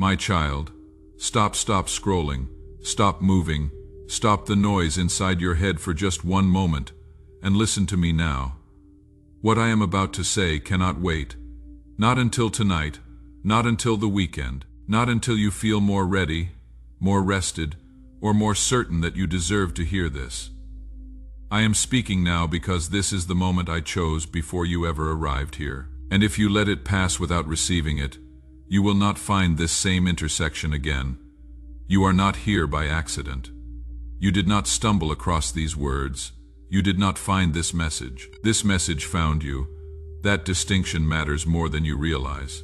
My child, stop scrolling, stop moving, stop the noise inside your head for just one moment, and listen to me now. What I am about to say cannot wait. Not until tonight, not until the weekend, not until you feel more ready, more rested, or more certain that you deserve to hear this. I am speaking now because this is the moment I chose before you ever arrived here. And if you let it pass without receiving it, you will not find this same intersection again. You are not here by accident. You did not stumble across these words. You did not find this message. This message found you. That distinction matters more than you realize.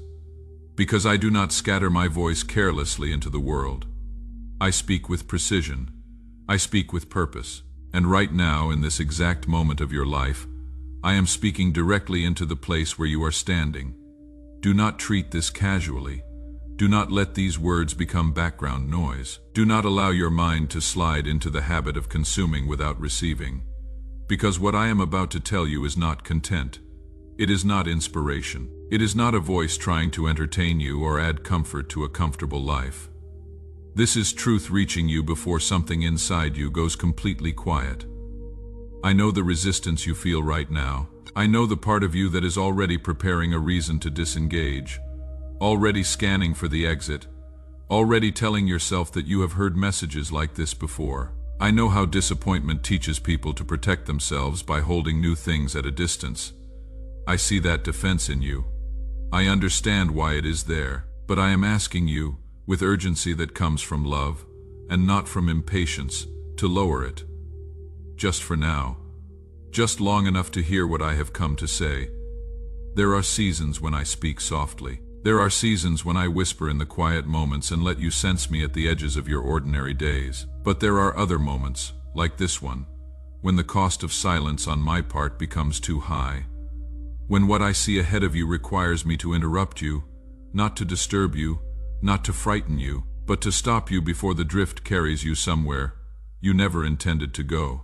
Because I do not scatter my voice carelessly into the world. I speak with precision. I speak with purpose. And right now, in this exact moment of your life, I am speaking directly into the place where you are standing. Do not treat this casually. Do not let these words become background noise. Do not allow your mind to slide into the habit of consuming without receiving. Because what I am about to tell you is not content. It is not inspiration. It is not a voice trying to entertain you or add comfort to a comfortable life. This is truth reaching you before something inside you goes completely quiet. I know the resistance you feel right now. I know the part of you that is already preparing a reason to disengage, already scanning for the exit, already telling yourself that you have heard messages like this before. I know how disappointment teaches people to protect themselves by holding new things at a distance. I see that defense in you. I understand why it is there, but I am asking you, with urgency that comes from love, and not from impatience, to lower it. Just for now. Just long enough to hear what I have come to say. There are seasons when I speak softly. There are seasons when I whisper in the quiet moments and let you sense me at the edges of your ordinary days. But there are other moments, like this one, when the cost of silence on my part becomes too high. When what I see ahead of you requires me to interrupt you, not to disturb you, not to frighten you, but to stop you before the drift carries you somewhere you never intended to go.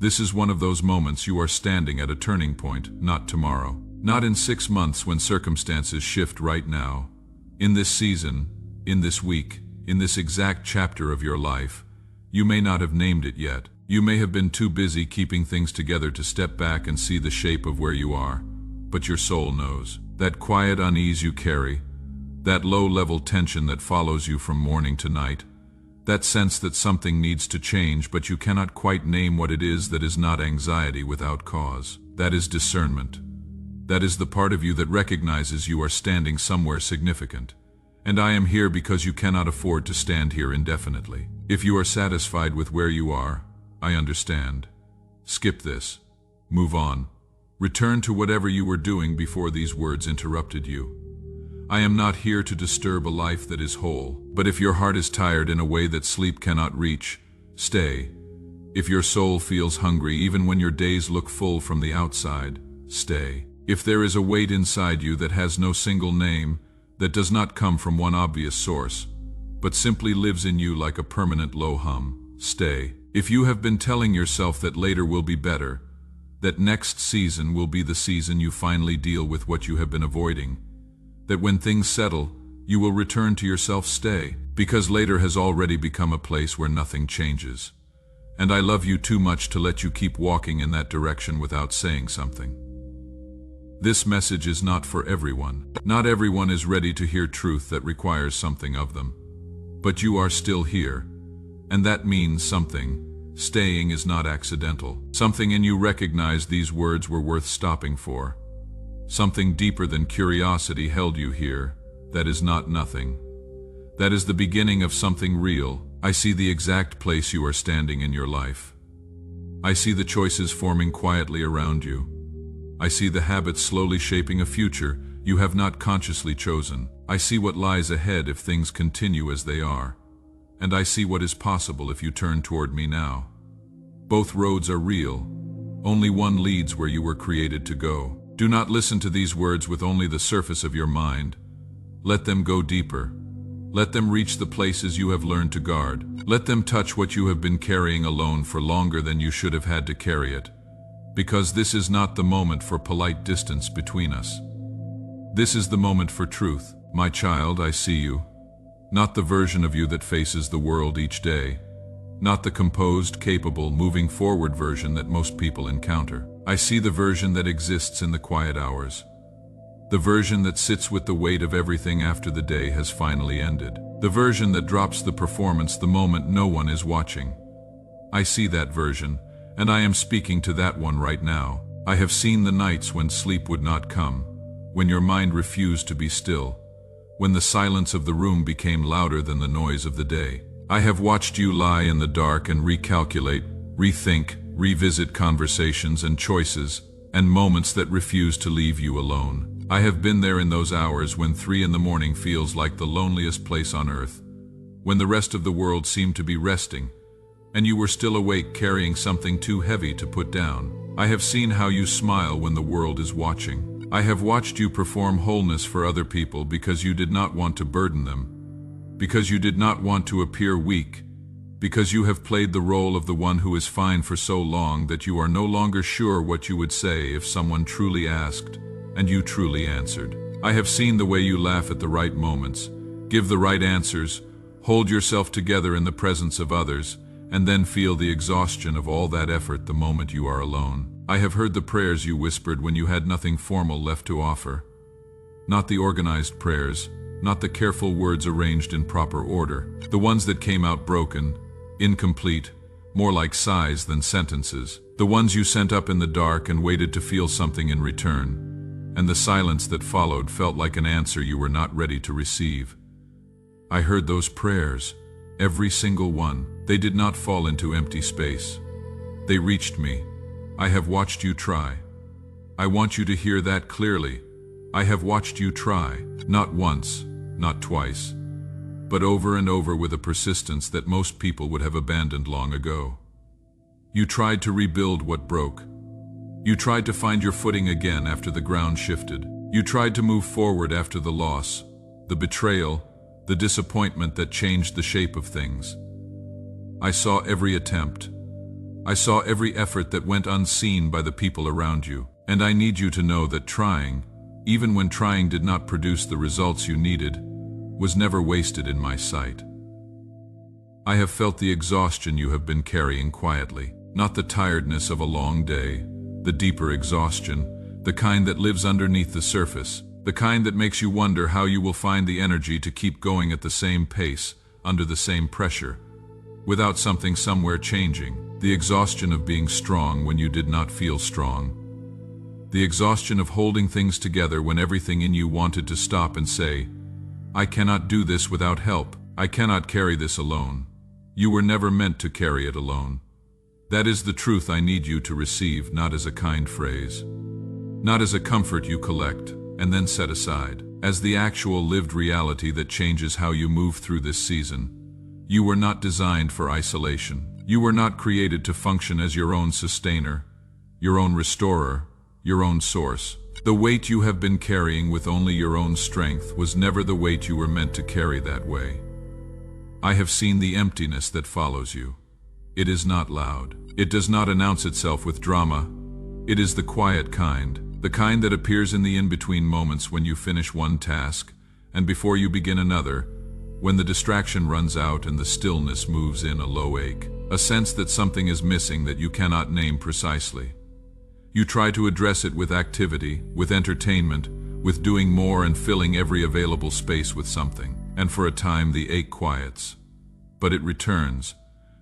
This is one of those moments you are standing at a turning point, not tomorrow. Not in 6 months when circumstances shift right now. In this season, in this week, in this exact chapter of your life. You may not have named it yet. You may have been too busy keeping things together to step back and see the shape of where you are. But your soul knows. That quiet unease you carry, that low-level tension that follows you from morning to night, that sense that something needs to change but you cannot quite name what it is, that is not anxiety without cause. That is discernment. That is the part of you that recognizes you are standing somewhere significant. And I am here because you cannot afford to stand here indefinitely. If you are satisfied with where you are, I understand. Skip this. Move on. Return to whatever you were doing before these words interrupted you. I am not here to disturb a life that is whole, but if your heart is tired in a way that sleep cannot reach, stay. If your soul feels hungry even when your days look full from the outside, stay. If there is a weight inside you that has no single name, that does not come from one obvious source, but simply lives in you like a permanent low hum, stay. If you have been telling yourself that later will be better, that next season will be the season you finally deal with what you have been avoiding, that when things settle, you will return to yourself, stay, because later has already become a place where nothing changes. And I love you too much to let you keep walking in that direction without saying something. This message is not for everyone. Not everyone is ready to hear truth that requires something of them. But you are still here, and that means something. Staying is not accidental. Something in you recognized these words were worth stopping for. Something deeper than curiosity held you here. That is not nothing. That is the beginning of something real. I see the exact place you are standing in your life. I see the choices forming quietly around you. I see the habits slowly shaping a future you have not consciously chosen. I see what lies ahead if things continue as they are. And I see what is possible if you turn toward me now. Both roads are real. Only one leads where you were created to go. Do not listen to these words with only the surface of your mind. Let them go deeper. Let them reach the places you have learned to guard. Let them touch what you have been carrying alone for longer than you should have had to carry it. Because this is not the moment for polite distance between us. This is the moment for truth. My child, I see you. Not the version of you that faces the world each day. Not the composed, capable, moving forward version that most people encounter. I see the version that exists in the quiet hours. The version that sits with the weight of everything after the day has finally ended. The version that drops the performance the moment no one is watching. I see that version, and I am speaking to that one right now. I have seen the nights when sleep would not come, when your mind refused to be still, when the silence of the room became louder than the noise of the day. I have watched you lie in the dark and recalculate, rethink, revisit conversations and choices, and moments that refuse to leave you alone. I have been there in those hours when 3 in the morning feels like the loneliest place on earth, when the rest of the world seemed to be resting, and you were still awake carrying something too heavy to put down. I have seen how you smile when the world is watching. I have watched you perform wholeness for other people because you did not want to burden them, because you did not want to appear weak, because you have played the role of the one who is fine for so long that you are no longer sure what you would say if someone truly asked, and you truly answered. I have seen the way you laugh at the right moments, give the right answers, hold yourself together in the presence of others, and then feel the exhaustion of all that effort the moment you are alone. I have heard the prayers you whispered when you had nothing formal left to offer. Not the organized prayers, not the careful words arranged in proper order, the ones that came out broken, incomplete, more like sighs than sentences, the ones you sent up in the dark and waited to feel something in return, and the silence that followed felt like an answer you were not ready to receive. I heard those prayers, every single one. They did not fall into empty space. They reached me. I have watched you try. I want you to hear that clearly. I have watched you try, not once, not twice, but over and over with a persistence that most people would have abandoned long ago. You tried to rebuild what broke. You tried to find your footing again after the ground shifted. You tried to move forward after the loss, the betrayal, the disappointment that changed the shape of things. I saw every attempt. I saw every effort that went unseen by the people around you, and I need you to know that trying, even when trying did not produce the results you needed, was never wasted in my sight. I have felt the exhaustion you have been carrying quietly, not the tiredness of a long day, the deeper exhaustion, the kind that lives underneath the surface, the kind that makes you wonder how you will find the energy to keep going at the same pace, under the same pressure, without something somewhere changing, the exhaustion of being strong when you did not feel strong, the exhaustion of holding things together when everything in you wanted to stop and say, I cannot do this without help. I cannot carry this alone. You were never meant to carry it alone. That is the truth I need you to receive, not as a kind phrase, not as a comfort you collect and then set aside, as the actual lived reality that changes how you move through this season. You were not designed for isolation. You were not created to function as your own sustainer, your own restorer, your own source. The weight you have been carrying with only your own strength was never the weight you were meant to carry that way. I have seen the emptiness that follows you. It is not loud. It does not announce itself with drama. It is the quiet kind, the kind that appears in the in-between moments when you finish one task and before you begin another, when the distraction runs out and the stillness moves in a low ache, a sense that something is missing that you cannot name precisely. You try to address it with activity, with entertainment, with doing more and filling every available space with something, and for a time the ache quiets. But it returns,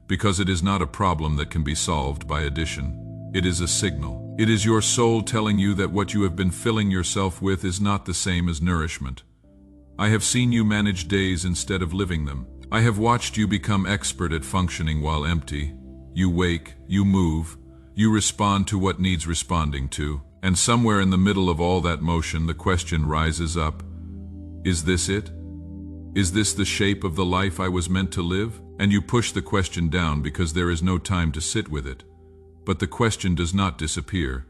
because it is not a problem that can be solved by addition. It is a signal. It is your soul telling you that what you have been filling yourself with is not the same as nourishment. I have seen you manage days instead of living them. I have watched you become expert at functioning while empty. You wake, you move, you respond to what needs responding to, and somewhere in the middle of all that motion the question rises up, is this it? Is this the shape of the life I was meant to live? And you push the question down because there is no time to sit with it. But the question does not disappear.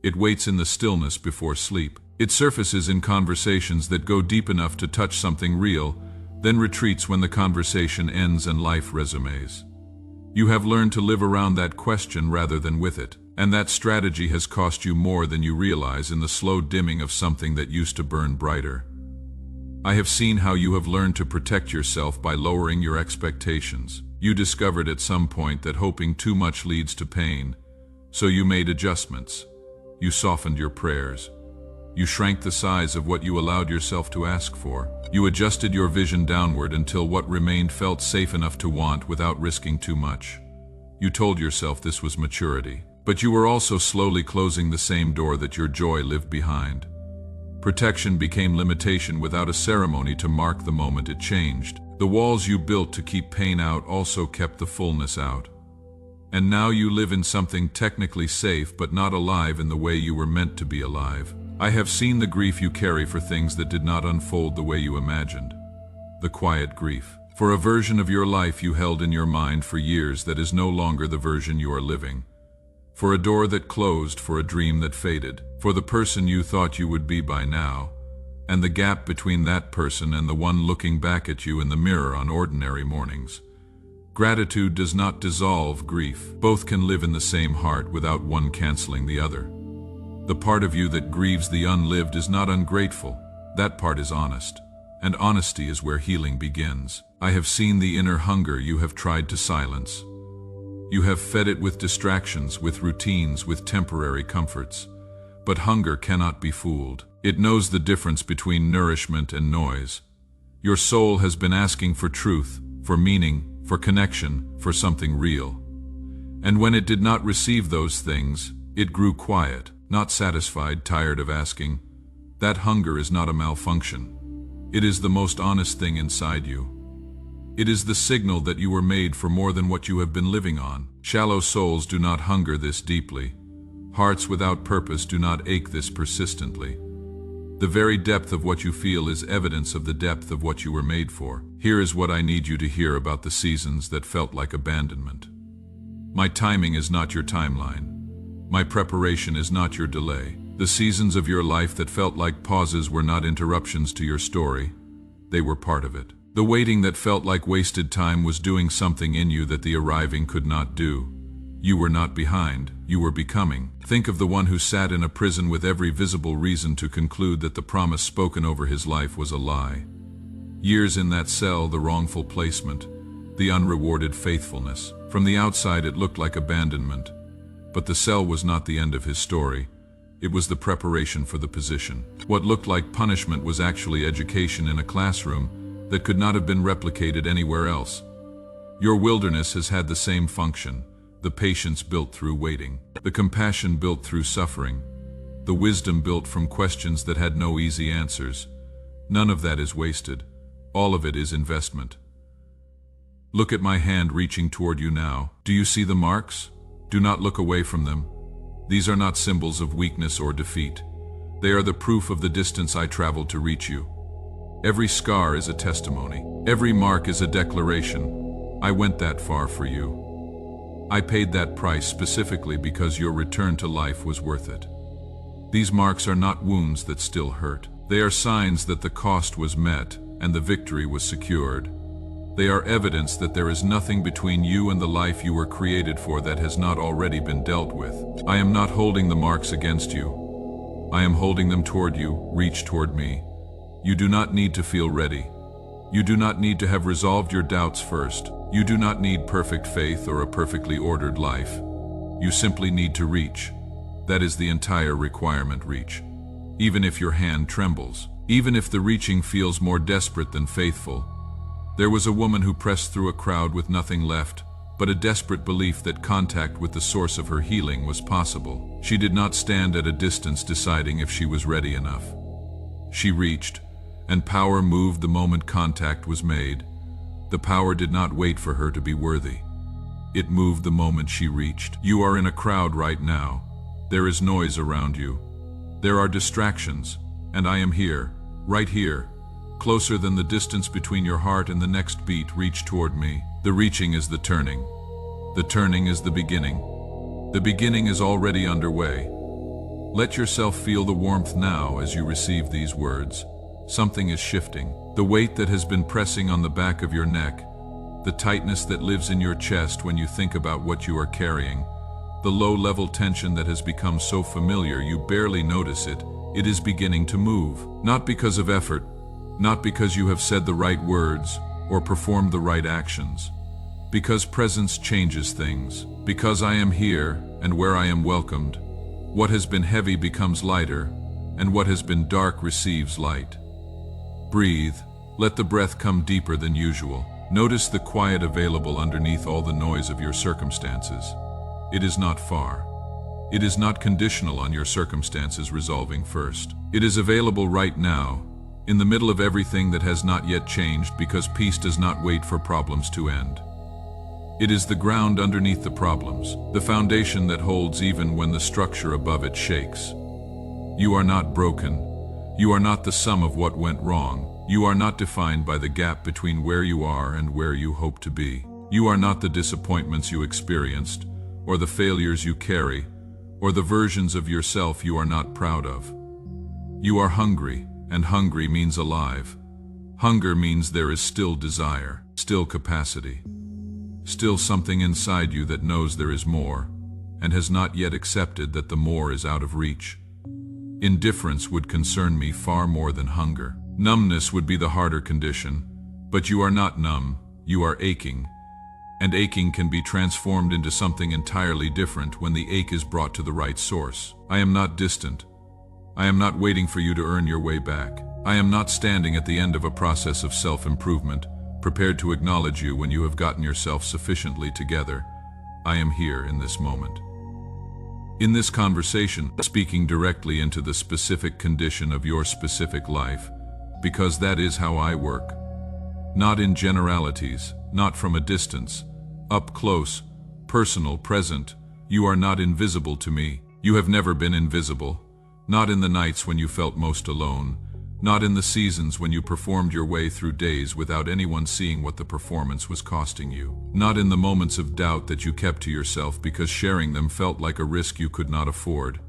It waits in the stillness before sleep. It surfaces in conversations that go deep enough to touch something real, then retreats when the conversation ends and life resumes. You have learned to live around that question rather than with it, and that strategy has cost you more than you realize in the slow dimming of something that used to burn brighter. I have seen how you have learned to protect yourself by lowering your expectations. You discovered at some point that hoping too much leads to pain, so you made adjustments. You softened your prayers. You shrank the size of what you allowed yourself to ask for. You adjusted your vision downward until what remained felt safe enough to want without risking too much. You told yourself this was maturity, but you were also slowly closing the same door that your joy lived behind. Protection became limitation without a ceremony to mark the moment it changed. The walls you built to keep pain out also kept the fullness out. And now you live in something technically safe but not alive in the way you were meant to be alive. I have seen the grief you carry for things that did not unfold the way you imagined. The quiet grief. For a version of your life you held in your mind for years that is no longer the version you are living. For a door that closed, for a dream that faded, for the person you thought you would be by now, and the gap between that person and the one looking back at you in the mirror on ordinary mornings. Gratitude does not dissolve grief. Both can live in the same heart without one canceling the other. The part of you that grieves the unlived is not ungrateful. That part is honest. And honesty is where healing begins. I have seen the inner hunger you have tried to silence. You have fed it with distractions, with routines, with temporary comforts. But hunger cannot be fooled. It knows the difference between nourishment and noise. Your soul has been asking for truth, for meaning, for connection, for something real. And when it did not receive those things, it grew quiet, not satisfied, tired of asking. That hunger is not a malfunction. It is the most honest thing inside you. It is the signal that you were made for more than what you have been living on. Shallow souls do not hunger this deeply. Hearts without purpose do not ache this persistently. The very depth of what you feel is evidence of the depth of what you were made for. Here is what I need you to hear about the seasons that felt like abandonment. My timing is not your timeline. My preparation is not your delay. The seasons of your life that felt like pauses were not interruptions to your story. They were part of it. The waiting that felt like wasted time was doing something in you that the arriving could not do. You were not behind, you were becoming. Think of the one who sat in a prison with every visible reason to conclude that the promise spoken over his life was a lie. Years in that cell, the wrongful placement, the unrewarded faithfulness. From the outside it looked like abandonment, but the cell was not the end of his story. It was the preparation for the position. What looked like punishment was actually education in a classroom that could not have been replicated anywhere else. Your wilderness has had the same function. The patience built through waiting, the compassion built through suffering, the wisdom built from questions that had no easy answers. None of that is wasted. All of it is investment. Look at my hand reaching toward you now. Do you see the marks? Do not look away from them. These are not symbols of weakness or defeat. They are the proof of the distance I traveled to reach you. Every scar is a testimony. Every mark is a declaration. I went that far for you. I paid that price specifically because your return to life was worth it. These marks are not wounds that still hurt. They are signs that the cost was met and the victory was secured. They are evidence that there is nothing between you and the life you were created for that has not already been dealt with. I am not holding the marks against you. I am holding them toward you. Reach toward me. You do not need to feel ready. You do not need to have resolved your doubts first. You do not need perfect faith or a perfectly ordered life. You simply need to reach. That is the entire requirement. Reach. Even if your hand trembles, even if the reaching feels more desperate than faithful. There was a woman who pressed through a crowd with nothing left, but a desperate belief that contact with the source of her healing was possible. She did not stand at a distance deciding if she was ready enough. She reached, and power moved the moment contact was made. The power did not wait for her to be worthy. It moved the moment she reached. You are in a crowd right now. There is noise around you. There are distractions, and I am here, right here, closer than the distance between your heart and the next beat. Reach toward me. The reaching is the turning. The turning is the beginning. The beginning is already underway. Let yourself feel the warmth now as you receive these words. Something is shifting. The weight that has been pressing on the back of your neck, the tightness that lives in your chest when you think about what you are carrying, the low-level tension that has become so familiar you barely notice it, it is beginning to move. Not because of effort, not because you have said the right words or performed the right actions. Because presence changes things. Because I am here, and where I am welcomed, what has been heavy becomes lighter, and what has been dark receives light. Breathe. Let the breath come deeper than usual. Notice the quiet available underneath all the noise of your circumstances. It is not far. It is not conditional on your circumstances resolving first. It is available right now, in the middle of everything that has not yet changed, because peace does not wait for problems to end. It is the ground underneath the problems, the foundation that holds even when the structure above it shakes. You are not broken. You are not the sum of what went wrong. You are not defined by the gap between where you are and where you hope to be. You are not the disappointments you experienced, or the failures you carry, or the versions of yourself you are not proud of. You are hungry, and hungry means alive. Hunger means there is still desire, still capacity, still something inside you that knows there is more, and has not yet accepted that the more is out of reach. Indifference would concern me far more than hunger. Numbness would be the harder condition, but you are not numb, you are aching, and aching can be transformed into something entirely different when the ache is brought to the right source. I am not distant. I am not waiting for you to earn your way back. I am not standing at the end of a process of self-improvement, prepared to acknowledge you when you have gotten yourself sufficiently together. I am here in this moment. In this conversation, speaking directly into the specific condition of your specific life, because that is how I work. Not in generalities, not from a distance, up close, personal, present. You are not invisible to me. You have never been invisible. Not in the nights when you felt most alone. Not in the seasons when you performed your way through days without anyone seeing what the performance was costing you. Not in the moments of doubt that you kept to yourself because sharing them felt like a risk you could not afford.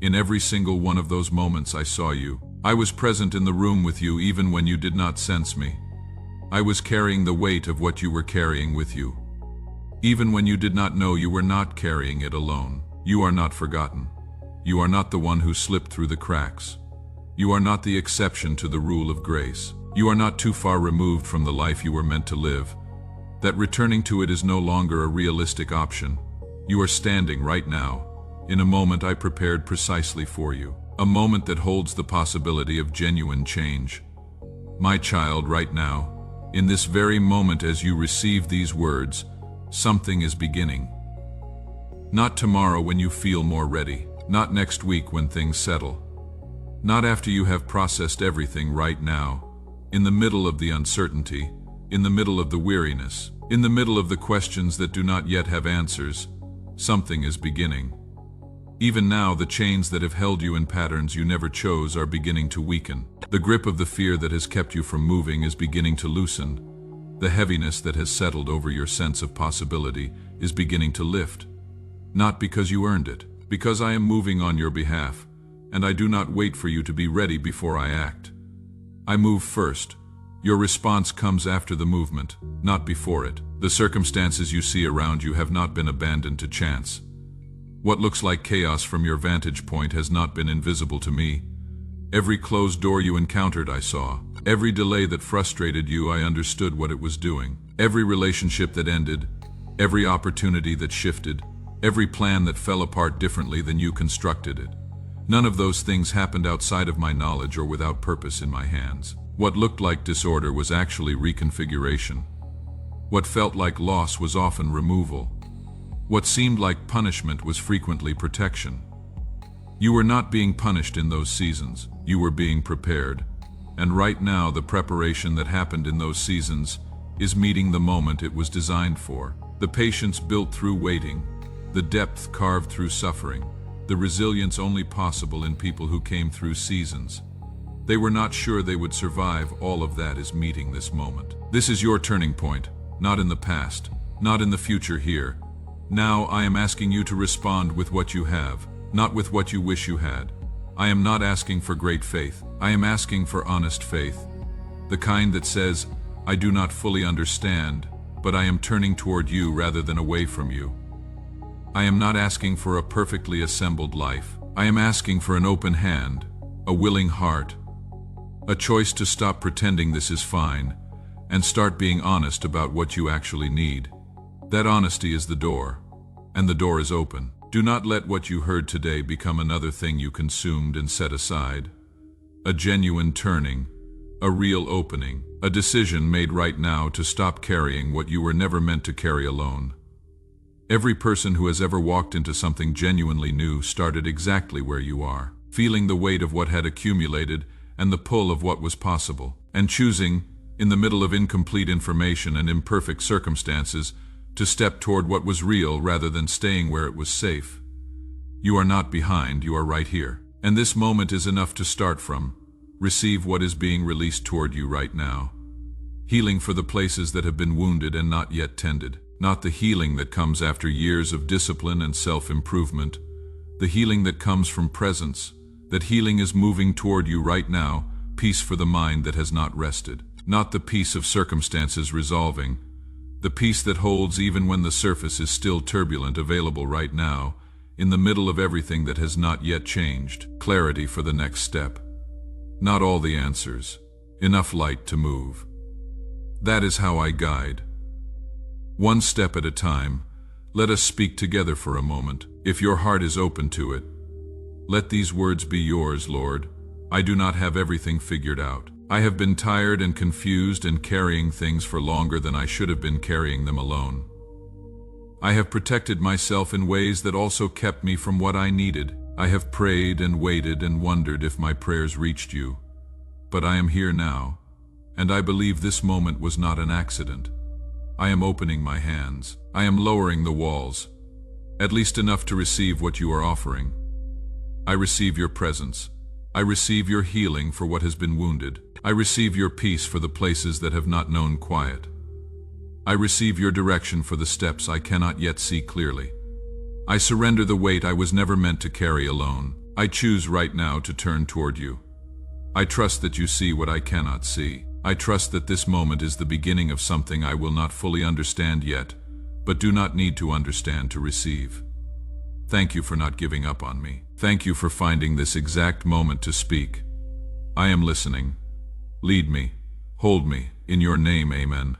In every single one of those moments I saw you. I was present in the room with you even when you did not sense me. I was carrying the weight of what you were carrying with you. Even when you did not know you were not carrying it alone. You are not forgotten. You are not the one who slipped through the cracks. You are not the exception to the rule of grace. You are not too far removed from the life you were meant to live, that returning to it is no longer a realistic option. You are standing right now, in a moment I prepared precisely for you. A moment that holds the possibility of genuine change. My child, right now, in this very moment as you receive these words, something is beginning. Not tomorrow when you feel more ready. Not next week when things settle. Not after you have processed everything. Right now, in the middle of the uncertainty, in the middle of the weariness, in the middle of the questions that do not yet have answers, something is beginning. Even now, the chains that have held you in patterns you never chose are beginning to weaken. The grip of the fear that has kept you from moving is beginning to loosen. The heaviness that has settled over your sense of possibility is beginning to lift. Not because you earned it, because I am moving on your behalf, and I do not wait for you to be ready before I act. I move first. Your response comes after the movement, not before it. The circumstances you see around you have not been abandoned to chance. What looks like chaos from your vantage point has not been invisible to me. Every closed door you encountered I saw. Every delay that frustrated you I understood what it was doing. Every relationship that ended, every opportunity that shifted, every plan that fell apart differently than you constructed it. None of those things happened outside of my knowledge or without purpose in my hands. What looked like disorder was actually reconfiguration. What felt like loss was often removal. What seemed like punishment was frequently protection. You were not being punished in those seasons. You were being prepared. And right now, the preparation that happened in those seasons is meeting the moment it was designed for. The patience built through waiting, the depth carved through suffering, the resilience only possible in people who came through seasons. They were not sure they would survive. All of that is meeting this moment. This is your turning point, not in the past, not in the future here. Now I am asking you to respond with what you have, not with what you wish you had. I am not asking for great faith. I am asking for honest faith. The kind that says, I do not fully understand, but I am turning toward you rather than away from you. I am not asking for a perfectly assembled life. I am asking for an open hand, a willing heart, A choice to stop pretending this is fine and start being honest about what you actually need. That honesty is the door, and the door is open. Do not let what you heard today become another thing you consumed and set aside. A genuine turning, a real opening, a decision made right now to stop carrying what you were never meant to carry alone. Every person who has ever walked into something genuinely new started exactly where you are, feeling the weight of what had accumulated and the pull of what was possible, and choosing, in the middle of incomplete information and imperfect circumstances, to step toward what was real rather than staying where it was safe. You are not behind, you are right here. And this moment is enough to start from. Receive what is being released toward you right now. Healing for the places that have been wounded and not yet tended. Not the healing that comes after years of discipline and self-improvement. The healing that comes from presence. That healing is moving toward you right now, peace for the mind that has not rested. Not the peace of circumstances resolving. The peace that holds even when the surface is still turbulent, available right now, in the middle of everything that has not yet changed. Clarity for the next step. Not all the answers. Enough light to move. That is how I guide. One step at a time, let us speak together for a moment. If your heart is open to it, let these words be yours, Lord. I do not have everything figured out. I have been tired and confused and carrying things for longer than I should have been carrying them alone. I have protected myself in ways that also kept me from what I needed. I have prayed and waited and wondered if my prayers reached you. But I am here now, and I believe this moment was not an accident. I am opening my hands. I am lowering the walls, at least enough to receive what you are offering. I receive your presence. I receive your healing for what has been wounded. I receive your peace for the places that have not known quiet. I receive your direction for the steps I cannot yet see clearly. I surrender the weight I was never meant to carry alone. I choose right now to turn toward you. I trust that you see what I cannot see. I trust that this moment is the beginning of something I will not fully understand yet, but do not need to understand to receive. Thank you for not giving up on me. Thank you for finding this exact moment to speak. I am listening. Lead me. Hold me. In your name, amen.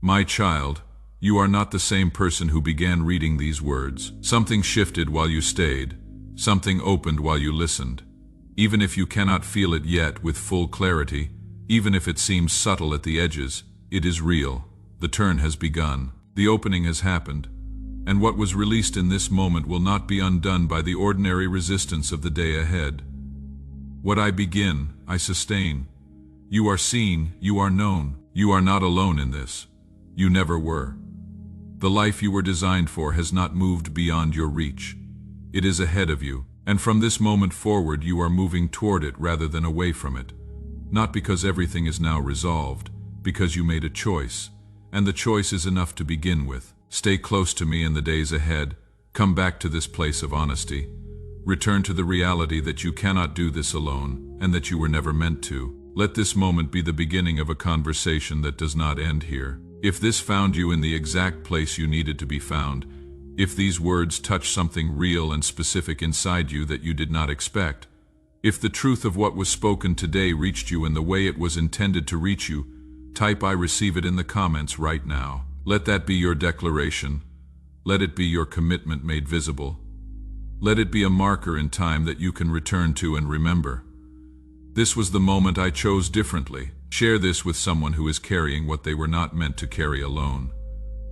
My child, you are not the same person who began reading these words. Something shifted while you stayed. Something opened while you listened. Even if you cannot feel it yet with full clarity, even if it seems subtle at the edges, it is real. The turn has begun. The opening has happened. And what was released in this moment will not be undone by the ordinary resistance of the day ahead. What I begin, I sustain. You are seen, you are known. You are not alone in this. You never were. The life you were designed for has not moved beyond your reach. It is ahead of you, and from this moment forward you are moving toward it rather than away from it. Not because everything is now resolved, because you made a choice, and the choice is enough to begin with. Stay close to me in the days ahead. Come back to this place of honesty. Return to the reality that you cannot do this alone, and that you were never meant to. Let this moment be the beginning of a conversation that does not end here. If this found you in the exact place you needed to be found, if these words touch something real and specific inside you that you did not expect, if the truth of what was spoken today reached you in the way it was intended to reach you, type "I receive it" in the comments right now. Let that be your declaration. Let it be your commitment made visible. Let it be a marker in time that you can return to and remember. This was the moment I chose differently. Share this with someone who is carrying what they were not meant to carry alone.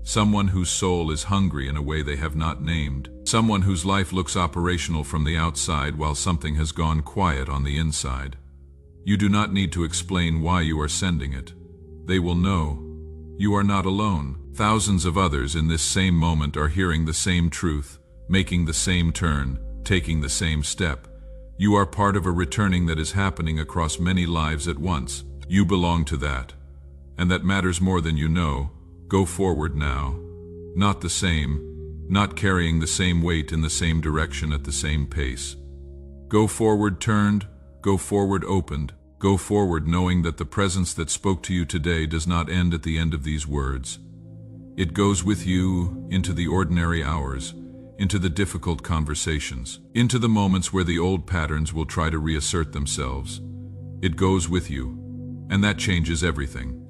Someone whose soul is hungry in a way they have not named. Someone whose life looks operational from the outside while something has gone quiet on the inside. You do not need to explain why you are sending it. They will know. You are not alone. Thousands of others in this same moment are hearing the same truth, making the same turn, taking the same step. You are part of a returning that is happening across many lives at once. You belong to that. And that matters more than you know. Go forward now. Not the same, not carrying the same weight in the same direction at the same pace. Go forward turned, go forward opened, go forward knowing that the presence that spoke to you today does not end at the end of these words. It goes with you into the ordinary hours, into the difficult conversations, into the moments where the old patterns will try to reassert themselves. It goes with you, and that changes everything.